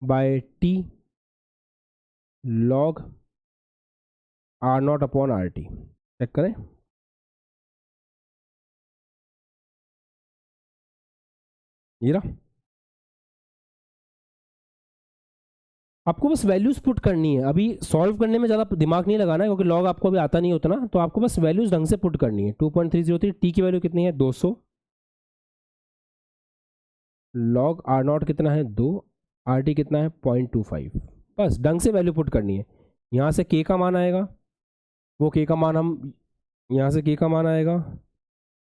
by t log are not upon are t. Check करें, ये रहा। आपको बस वैल्यूज पुट करनी है, अभी सॉल्व करने में ज़्यादा दिमाग नहीं लगाना है क्योंकि लॉग आपको अभी आता नहीं होता ना। तो आपको बस वैल्यूज ढंग से पुट करनी है। 2.303, टी की वैल्यू कितनी है 200, लॉग आर नॉट कितना है 2, आर टी कितना है 0.25। बस ढंग से वैल्यू पुट करनी है। यहाँ से के का मान आएगा, वो के का मान हम यहाँ से के का मान आएगा,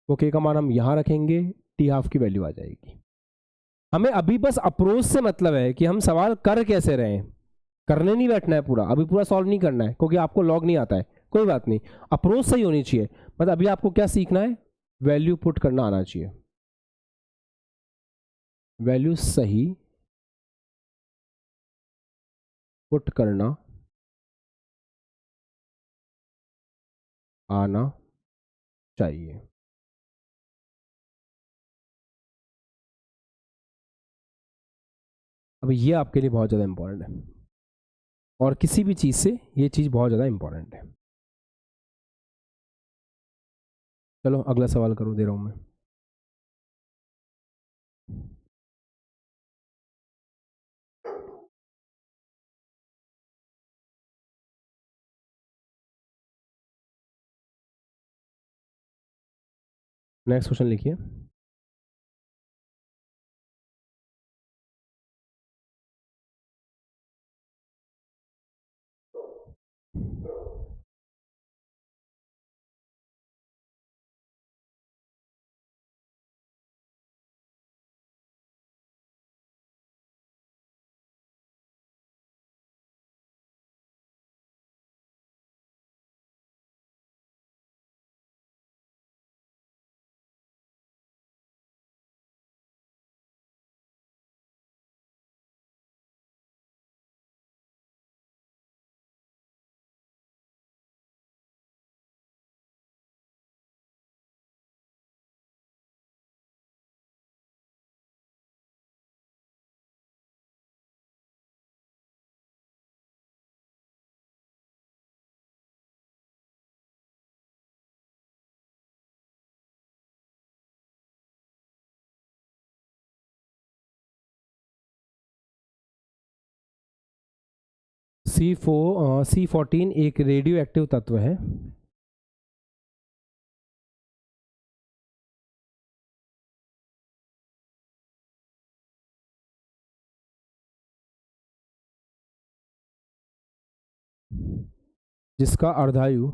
वो के का मान हम यहाँ रखेंगे, टी हाफ की वैल्यू आ जाएगी। हमें अभी बस अप्रोच से मतलब है कि हम सवाल कर कैसे रहे हैं, करने नहीं बैठना है पूरा, अभी पूरा सॉल्व नहीं करना है क्योंकि आपको लॉग नहीं आता है। कोई बात नहीं, अप्रोच सही होनी चाहिए। मतलब अभी आपको क्या सीखना है, वैल्यू पुट करना आना चाहिए। वैल्यू सही पुट करना आना चाहिए। अब ये आपके लिए बहुत ज़्यादा इंपॉर्टेंट है, और किसी भी चीज़ से ये चीज़ बहुत ज़्यादा इंपॉर्टेंट है। चलो अगला सवाल करो, दे रहा हूँ मैं। नेक्स्ट क्वेश्चन लिखिए। C14 एक रेडियो एक्टिव तत्व है। जिसका अर्धायु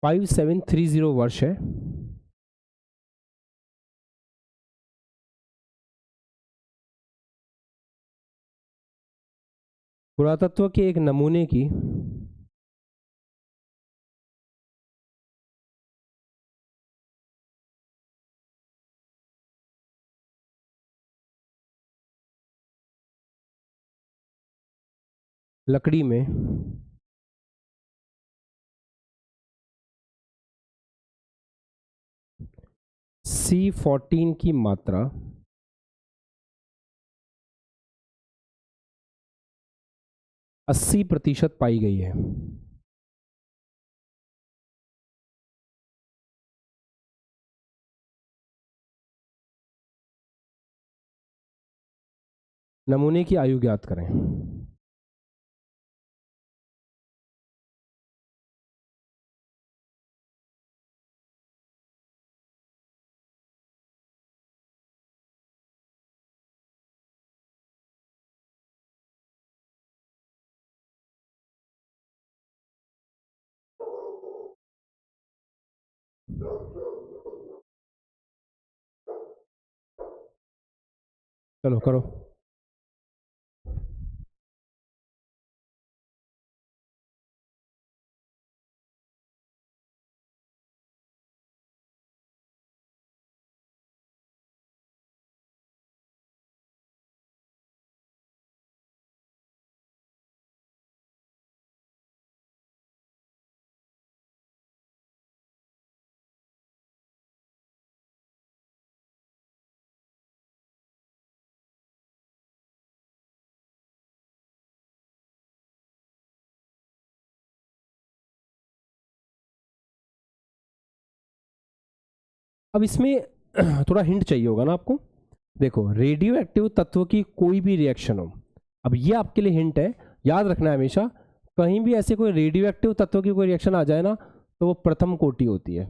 फाइव सेवन थ्री जीरो वर्ष है। पुरातत्व के एक नमूने की लकड़ी में C14 की मात्रा 80% पाई गई है। नमूने की आयु ज्ञात करें। चलो करो। अब इसमें थोड़ा हिंट चाहिए होगा ना आपको। देखो, रेडियो एक्टिव तत्व की कोई भी रिएक्शन हो, अब ये आपके लिए हिंट है, याद रखना है हमेशा। कहीं भी ऐसे कोई रेडियो एक्टिव तत्व की कोई रिएक्शन आ जाए ना, तो वो प्रथम कोटि होती है।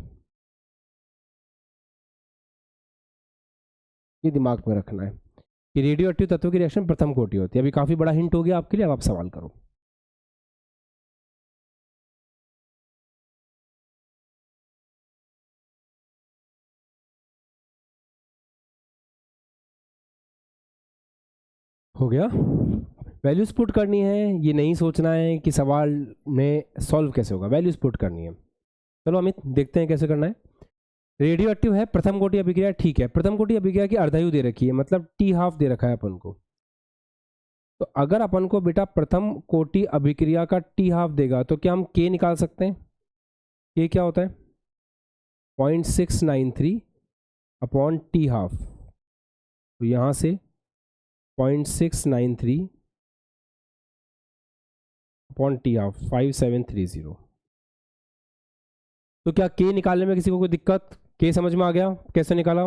ये दिमाग में रखना है कि रेडियो एक्टिव तत्व की रिएक्शन प्रथम कोटि होती है। अभी काफी बड़ा हिंट हो गया आपके लिए। अब आप सवाल करो। हो गया। वैल्यूज पुट करनी है, ये नहीं सोचना है कि सवाल में सॉल्व कैसे होगा, वैल्यूज पुट करनी है। चलो अमित, देखते हैं कैसे करना है। रेडियो एक्टिव है, प्रथम कोटि अभिक्रिया, ठीक है। प्रथम कोटि अभिक्रिया की अर्धायु दे रखी है, मतलब टी हाफ दे रखा है अपन को। तो अगर अपन को बेटा प्रथम कोटि अभिक्रिया का टी हाफ देगा, तो क्या हम के निकाल सकते हैं? के क्या होता है? 0.693 अपॉन टी हाफ। तो यहाँ से 0.693 अपॉन टी हाफ 5730। तो क्या के निकालने में किसी को कोई दिक्कत? के समझ में आ गया कैसे निकाला?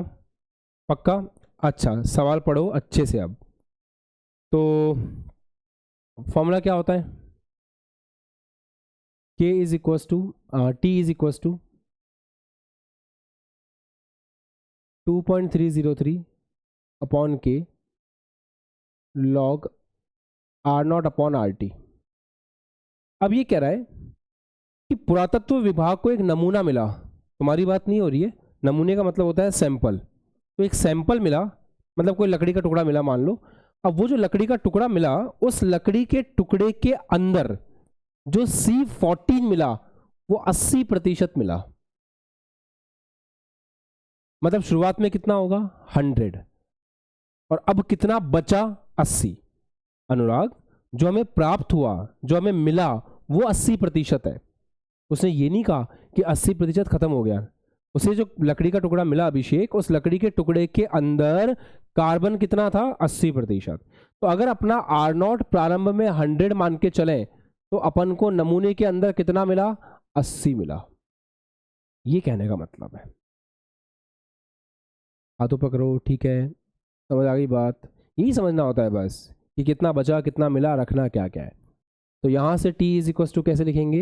पक्का? अच्छा, सवाल पढ़ो अच्छे से अब। तो फॉर्मूला क्या होता है? K is equals to, T is equals to 2.303 upon के log are not upon are T. अब ये कह रहा है कि पुरातत्व विभाग को एक नमूना मिला। तुम्हारी बात नहीं हो रही है। नमूने का मतलब होता है सैंपल। तो एक सैंपल मिला, मतलब कोई लकड़ी का टुकड़ा मिला मान लो। अब वो जो लकड़ी का टुकड़ा मिला, उस लकड़ी के टुकड़े के अंदर जो C14 मिला, वो 80% मिला। मतलब शुरुआत में कितना होगा? 100। और अब कितना बचा? 80। अनुराग, जो हमें प्राप्त हुआ, जो हमें मिला, वो 80% है। उसने ये नहीं कहा कि 80% खत्म हो गया। उसे जो लकड़ी का टुकड़ा मिला अभिषेक, उस लकड़ी के टुकड़े के अंदर कार्बन कितना था? 80%। तो अगर अपना आर नॉट प्रारंभ में 100 मान के चले, तो अपन को नमूने के अंदर कितना मिला? 80 मिला। ये कहने का मतलब है। हाथों पकड़ो, ठीक है, समझ आ गई बात? यही समझना होता है बस, कि कितना बचा, कितना मिला, रखना क्या क्या है। तो यहां से t इज इक्वल टू कैसे लिखेंगे?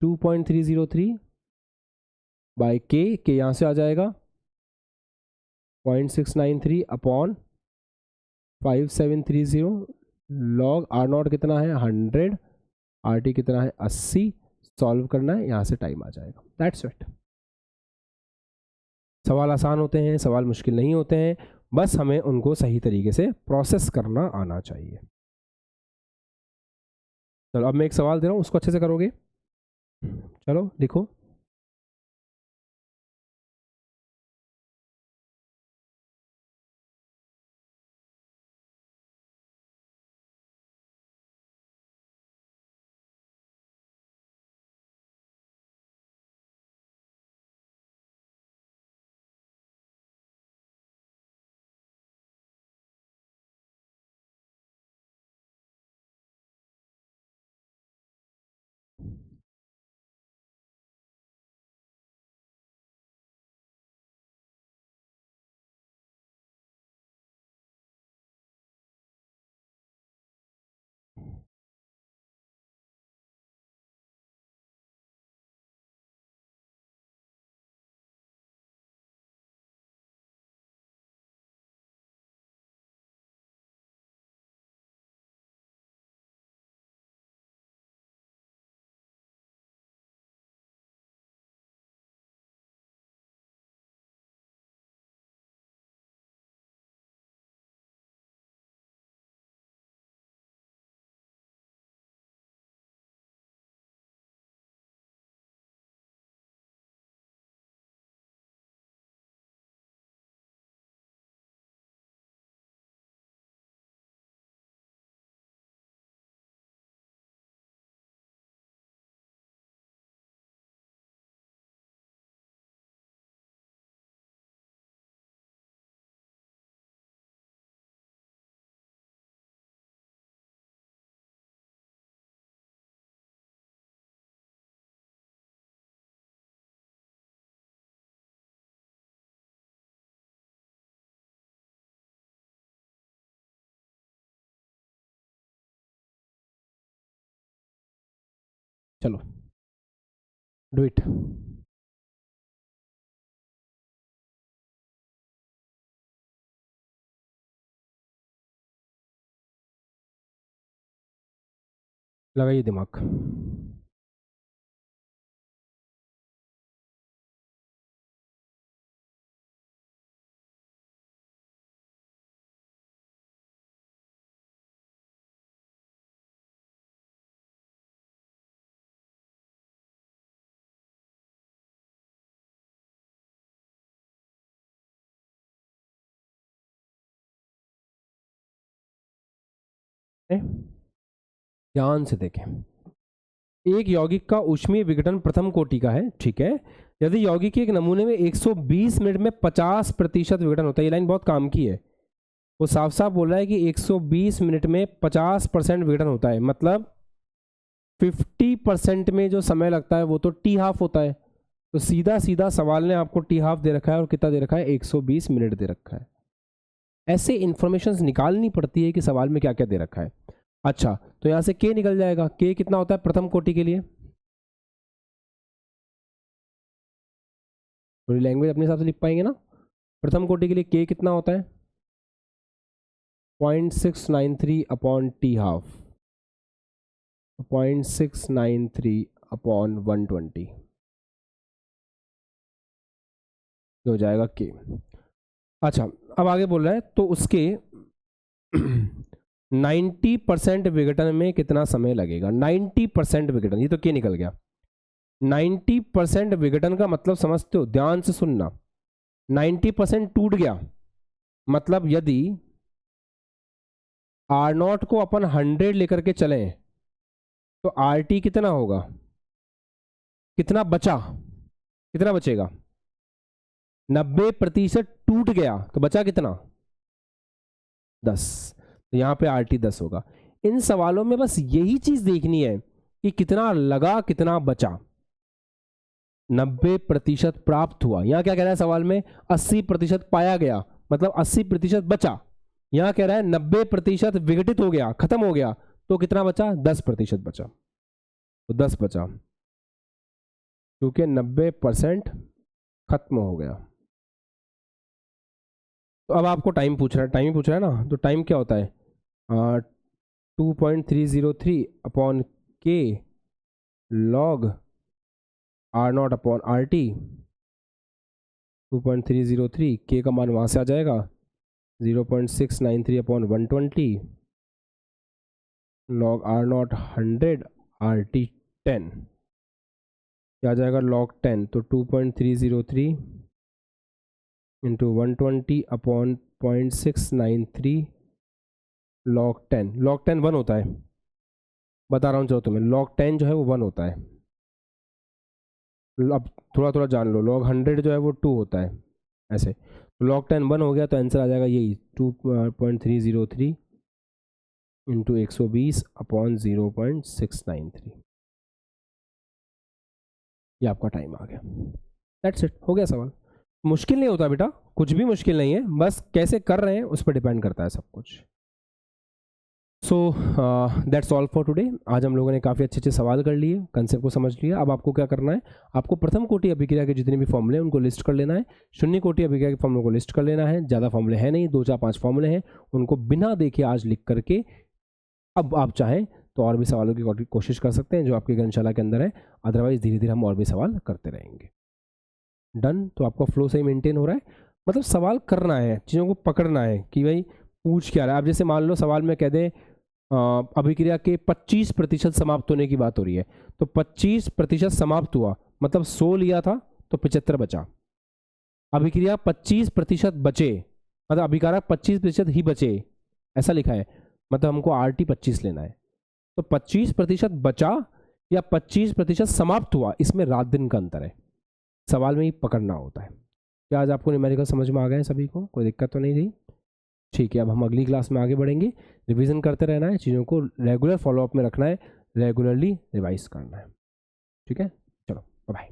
2.303 बाई के यहां से आ जाएगा 0.693 अपॉन 5730 लॉग आर नॉट कितना है? 100, आर टी कितना है? 80। सॉल्व करना है, यहां से टाइम आ जाएगा। That's it. सवाल आसान होते हैं, सवाल मुश्किल नहीं होते हैं, बस हमें उनको सही तरीके से प्रोसेस करना आना चाहिए। चलो अब मैं एक सवाल दे रहा हूँ, उसको अच्छे से करोगे। चलो लिखो। चलो डू इट। लगाइए दिमाग। ध्यान से देखें। एक यौगिक का ऊष्मीय विघटन प्रथम कोटि का है, ठीक है। यदि यौगिक के एक नमूने में 120 मिनट में 50% विघटन होता है, ये लाइन बहुत काम की है। वो साफ साफ बोल रहा है कि 120 मिनट में 50% विघटन होता है, मतलब 50% में जो समय लगता है वो तो टी हाफ होता है। तो सीधा सीधा सवाल ने आपको टी हाफ दे रखा है और कितना दे रखा है, 120 मिनट दे रखा है। ऐसे इंफॉर्मेशन निकालनी पड़ती है कि सवाल में क्या क्या दे रखा है। अच्छा, तो यहां से के निकल जाएगा। के कितना होता है प्रथम कोटि के लिए? थोड़ी लैंग्वेज अपने हिसाब से लिख पाएंगे ना। प्रथम कोटि के लिए के कितना होता है? 0.693 अपॉन टी हाफ, 0.693 अपॉन 120 हो जाएगा के। अच्छा, अब आगे बोल रहा है तो उसके 90% विघटन में कितना समय लगेगा। 90% विघटन, ये तो के निकल गया। 90% विघटन का मतलब समझते हो? ध्यान से सुनना। 90% टूट गया, मतलब यदि R0 को अपन 100 लेकर के चलें तो RT कितना होगा, कितना बचा, कितना बचेगा? 90% टूट गया तो बचा कितना? 10। तो यहां पे RT 10 होगा। इन सवालों में बस यही चीज देखनी है कि कितना लगा कितना बचा। 90% प्राप्त हुआ, यहां क्या कह रहा है सवाल में? 80% पाया गया, मतलब 80% बचा। यहां कह रहा है 90% विघटित हो गया, खत्म हो गया, तो कितना बचा? 10% बचा। तो 10 बचा, क्योंकि 90% खत्म हो गया। तो अब आपको टाइम पूछ रहा है, टाइम ही पूछ रहा है ना, तो टाइम क्या होता है? 2.303 अपॉन के लॉग R0 अपॉन RT। 2.303 के का मान वहां से आ जाएगा 0.693 अपॉन 120 लॉग R0 100 RT 10 क्या आ जाएगा? लॉग 10। तो 2.303 इंटू 120 अपॉन 0.693 लॉग 10। लॉग 10 1 होता है, बता रहा हूँ चलो तुम्हें। लॉग 10 जो है वो 1 होता है। अब थोड़ा थोड़ा जान लो। लॉग 100 जो है वो 2 होता है, ऐसे। तो लॉग 10 1 हो गया, तो आंसर आ जाएगा यही 2.303 इंटू 120 अपॉन 0.693। ये आपका टाइम आ गया। दैट्स इट, हो गया सवाल। मुश्किल नहीं होता बेटा, कुछ भी मुश्किल नहीं है, बस कैसे कर रहे हैं उस पर डिपेंड करता है सब कुछ। So that's all for today. आज हम लोगों ने काफ़ी अच्छे अच्छे सवाल कर लिए, कंसेप्ट को समझ लिया। अब आपको क्या करना है, आपको प्रथम कोटि अभिक्रिया के जितने भी फॉर्मूले हैं उनको लिस्ट कर लेना है। शून्य कोटि अभिक्रिया के फॉर्मूले को लिस्ट कर लेना है। ज़्यादा फॉर्मूले हैं नहीं, 2 4 5 फॉर्मूले हैं, उनको बिना देखे आज लिख करके अब आप चाहें तो और भी सवालों की कोशिश कर सकते हैं जो आपकी ग्रंथशाला के अंदर है। अदरवाइज धीरे धीरे हम और भी सवाल करते रहेंगे। डन। तो आपका फ्लो सही मेंटेन हो रहा है, मतलब सवाल करना है, चीज़ों को पकड़ना है कि भाई पूछ क्या रहा है। आप जैसे मान लो सवाल में कह दें अभिक्रिया के 25% समाप्त होने की बात हो रही है, तो 25% समाप्त हुआ, मतलब 100 लिया था तो 75 बचा। अभिक्रिया 25% बचे, मतलब अभिकारक 25% ही बचे, ऐसा लिखा है, मतलब हमको RT 25 लेना है। तो 25% बचा या 25% समाप्त हुआ, इसमें रात दिन का अंतर है, सवाल में ही पकड़ना होता है। क्या आज आपको न्यूमेरिकल समझ में आ गए सभी को? कोई दिक्कत तो नहीं थी? ठीक है, अब हम अगली क्लास में आगे बढ़ेंगे। रिवीजन करते रहना है, चीज़ों को रेगुलर फॉलोअप में रखना है, रेगुलरली रिवाइज करना है। ठीक है, चलो बाय।